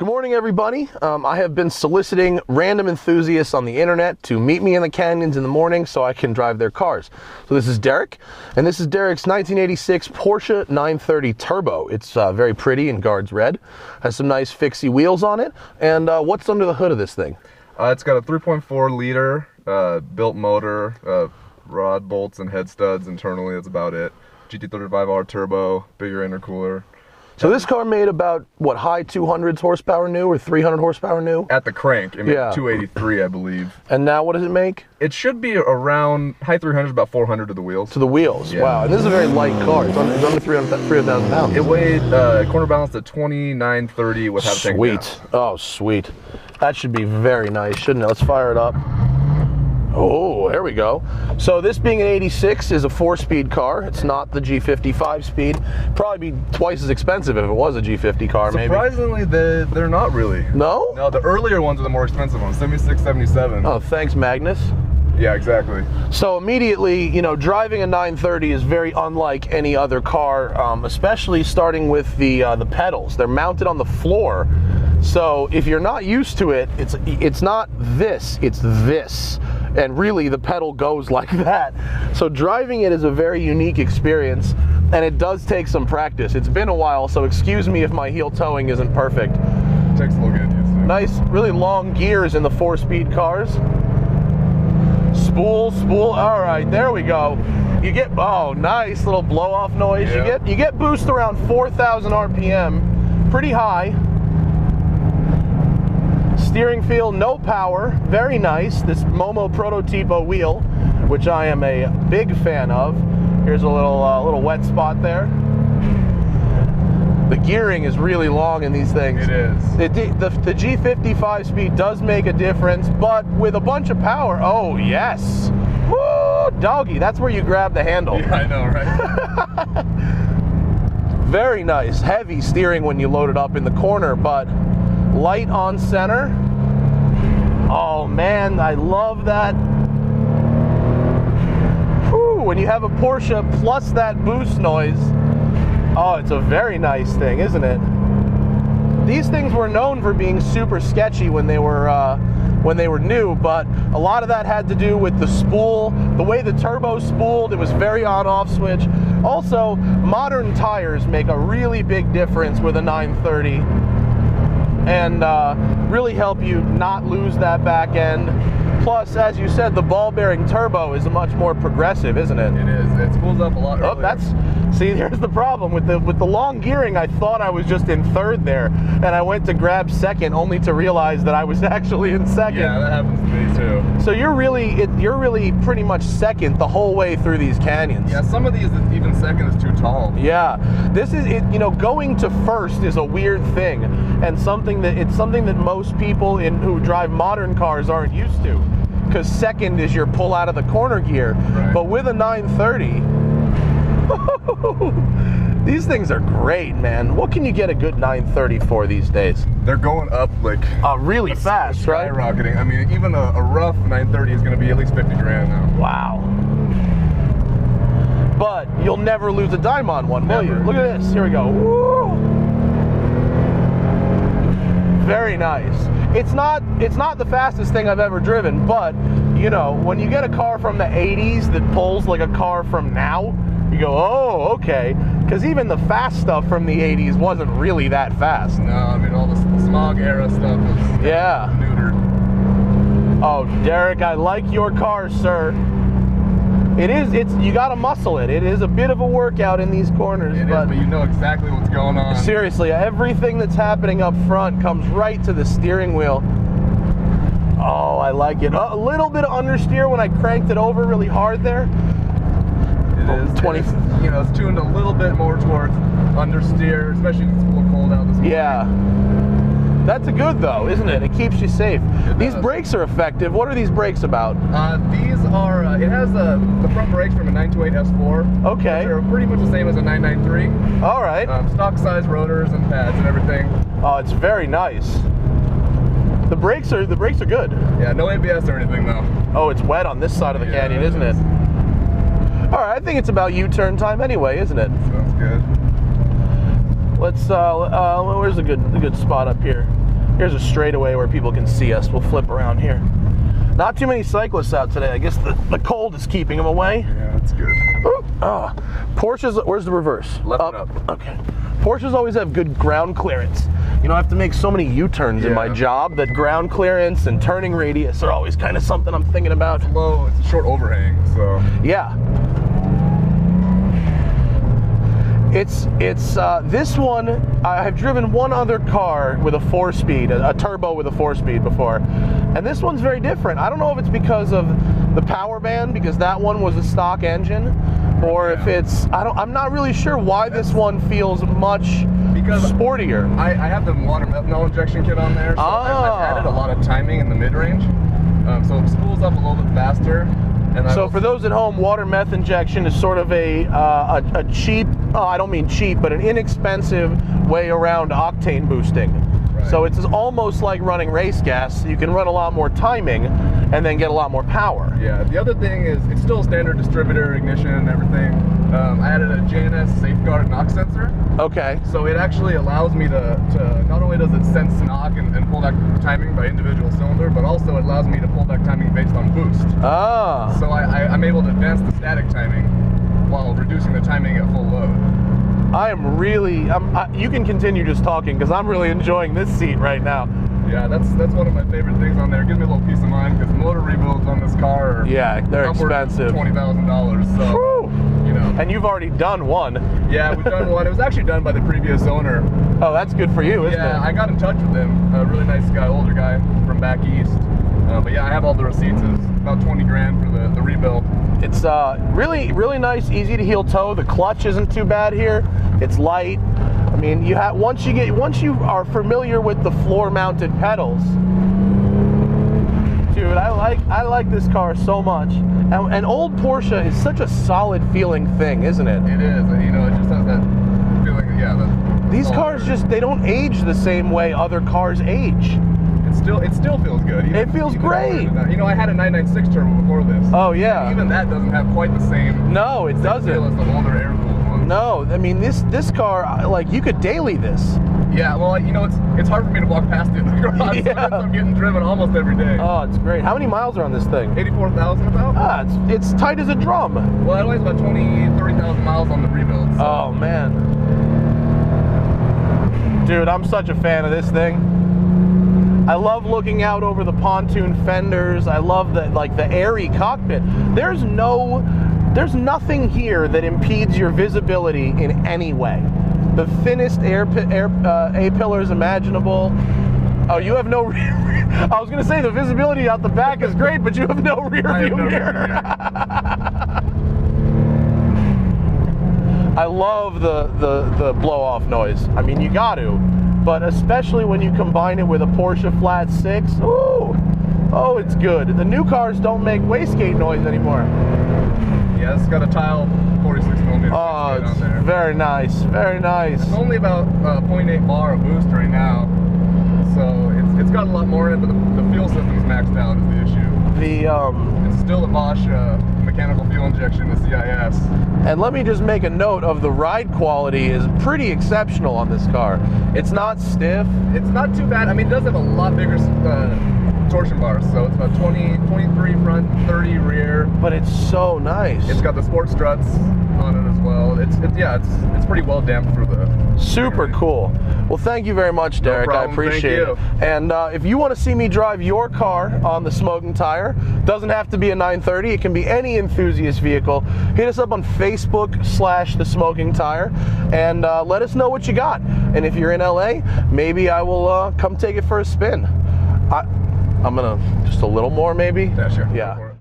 Good morning, everybody. I have been soliciting random enthusiasts on the internet to meet me in the canyons in the morning so I can drive their cars. So this is Derek, and this is Derek's 1986 Porsche 930 Turbo. It's very pretty and guards red. Has some nice fixie wheels on it. And what's under the hood of this thing? It's got a 3.4 liter built motor, rod bolts and head studs internally. That's about it. GT35R turbo, bigger intercooler. So this car made about, what, high 200s horsepower new or 300 horsepower new? At the crank, it made Yeah. 283, I believe. And now what does it make? It should be around high 300s, about 400 to the wheels. To the wheels, Yeah. Wow. And this is a very light car. It's under 300,000 pounds. It weighed corner balanced at 2930 with half tank down. Sweet. Oh, sweet. That should be very nice, shouldn't it? Let's fire it up. Oh, there we go. So this being an 86 is a 4-speed car. It's not the G50 5-speed. Probably be twice as expensive if it was a G50 car, maybe. Surprisingly, they're not really. No? No, the earlier ones are the more expensive ones, 76, 77. Oh, thanks, Magnus. Yeah, exactly. So immediately, you know, driving a 930 is very unlike any other car, especially starting with the pedals. They're mounted on the floor. So if you're not used to it, it's not this, it's this. And really the pedal goes like that. So driving it is a very unique experience, and it does take some practice. It's been a while, so excuse me if my heel toeing isn't perfect. It takes a little getting used to. Nice, really long gears in the 4-speed cars. Spool, all right, there we go. You get, oh, nice little blow-off noise. Yeah. You get boost around 4,000 RPM, pretty high. Steering feel, no power, very nice. This Momo Prototipo wheel, which I am a big fan of. Here's a little wet spot there. The gearing is really long in these things. It is. The G50 5-speed does make a difference, but with a bunch of power, oh yes. Woo, doggy, that's where you grab the handle. Yeah, I know, right? Very nice, heavy steering when you load it up in the corner, but light on center. Oh man, I love that. Whew, when you have a Porsche plus that boost noise, oh, it's a very nice thing, isn't it? These things were known for being super sketchy when they were new, but a lot of that had to do with the spool, the way the turbo spooled. It was very on-off switch. Also, modern tires make a really big difference with a 930. And really help you not lose that back end. Plus, as you said, the ball bearing turbo is much more progressive, isn't it? It is. It spools up a lot earlier. Oh, see, there's the problem with the long gearing. I thought I was just in third there, and I went to grab second, only to realize that I was actually in second. Yeah, that happens to me too. So you're really pretty much second the whole way through these canyons. Yeah, some of these even second is too tall. Yeah, this is it. You know, going to first is a weird thing, and something that most people who drive modern cars aren't used to, because second is your pull out of the corner gear. Right. But with a 930, these things are great, man. What can you get a good 930 for these days? They're going up like really fast, right? Skyrocketing. I mean, even a rough 930 is going to be at least 50 grand now. Wow. But you'll never lose a dime on one, will you? Look at this. Here we go. Woo! Very nice. It's not the fastest thing I've ever driven, but you know, when you get a car from the 80s that pulls like a car from now, you go, oh, okay. Because even the fast stuff from the 80s wasn't really that fast. No, I mean, all the smog era stuff was neutered. Oh, Derek, I like your car, sir. You gotta muscle it. It is a bit of a workout in these corners. But you know exactly what's going on. Seriously, everything that's happening up front comes right to the steering wheel. Oh, I like it. A little bit of understeer when I cranked it over really hard there. It is. 20. You know, it's tuned a little bit more towards understeer, especially if it's a little cold out this morning. Yeah. That's a good though, isn't it? It keeps you safe. These does. brakes are effective. What are these brakes about? These are, it has the front brakes from a 928 S4. Okay. They're pretty much the same as a 993. All right. Stock size rotors and pads and everything. Oh, it's very nice. The brakes are good. Yeah, no ABS or anything though. Oh, it's wet on this side of the canyon, isn't it? All right, I think it's about U-turn time anyway, isn't it? Sounds good. Let's, where's a good spot up here? Here's a straightaway where people can see us. We'll flip around here. Not too many cyclists out today. I guess the cold is keeping them away. Yeah, that's good. Ooh, Porsches, where's the reverse? Left and up. Okay. Porsches always have good ground clearance. You know, I have to make so many U-turns in my job that ground clearance and turning radius are always kind of something I'm thinking about. It's low, it's a short overhang, so. Yeah. It's this one, I've driven one other car with a 4-speed, a turbo with a 4-speed before, and this one's very different. I don't know if it's because of the power band, because that one was a stock engine, or if it's, I'm not really sure why this one feels much sportier. I have the water methanol injection kit on there, so I've added a lot of timing in the mid-range, so it spools up a little bit faster. And so for those at home, water meth injection is sort of a cheap, I don't mean cheap, but an inexpensive way around octane boosting. Right. So it's almost like running race gas. You can run a lot more timing and then get a lot more power. Yeah, the other thing is it's still a standard distributor ignition and everything. I added a JNS Safeguard knock sensor. Okay. So it actually allows me to not only does it sense knock and pull back timing by individual cylinder, but also it allows me to pull back timing based on boost. Ah. So I'm able to advance the static timing while reducing the timing at full load. I am really, you can continue just talking because I'm really enjoying this seat right now. Yeah, that's one of my favorite things on there. It gives me a little peace of mind because motor rebuilds on this car are they're expensive. $20,000. So, whew. you know. And you've already done one. Yeah, we've done one. It was actually done by the previous owner. Oh, that's good for you, isn't it? Yeah, I got in touch with him. A really nice guy, older guy from back east. But yeah, I have all the receipts. It's about 20 grand for the rebuild. It's really, really nice, easy to heel toe. The clutch isn't too bad here. It's light. I mean, once you are familiar with the floor-mounted pedals, dude, I like this car so much. And an old Porsche is such a solid feeling thing, isn't it? It is. You know, it just has that feeling. Yeah. These cars they don't age the same way other cars age. It still feels good. It feels great. You know, I had a 996 turbo before this. Oh yeah. Even that doesn't have quite the same. No, it doesn't. Feel as the older air-cooled ones. No, I mean this car, like you could daily this. Yeah, well, you know, it's hard for me to walk past it in the garage. Yeah. So I'm getting driven almost every day. Oh, it's great. How many miles are on this thing? 84,000 about. Ah, it's tight as a drum. Well, it weighs about 30,000 miles on the rebuild. So. Oh man, dude, I'm such a fan of this thing. I love looking out over the pontoon fenders. I love the airy cockpit. There's nothing here that impedes your visibility in any way. The thinnest A-pillars imaginable. Oh, you have no rear. I was gonna say the visibility out the back is great, but you have no rear view mirror. I love the blow-off noise. I mean, you got to. But especially when you combine it with a Porsche flat 6, ooh, oh, it's good. The new cars don't make wastegate noise anymore. Yeah, it's got a tile 46mm. Oh, it's on there. Very nice, very nice. It's only about 0.8 bar of boost right now, so it's got a lot more in it, but the fuel system's maxed out is the issue. It's still a Bosch mechanical fuel injection, the CIS. And let me just make a note of the ride quality is pretty exceptional on this car. It's not stiff. It's not too bad. I mean, it does have a lot bigger torsion bars, so it's about 23 front, 30 rear. But it's so nice. It's got the sport struts on it as well. It's pretty well damped for the. Super cool. Well, thank you very much, Derek. No problem. I appreciate it. And if you want to see me drive your car on the Smoking Tire, doesn't have to be a 930. It can be any enthusiast vehicle. Hit us up on Facebook/TheSmokingTire and let us know what you got. And if you're in LA, maybe I will come take it for a spin. I'm gonna just a little more, maybe. Yeah, sure. Yeah.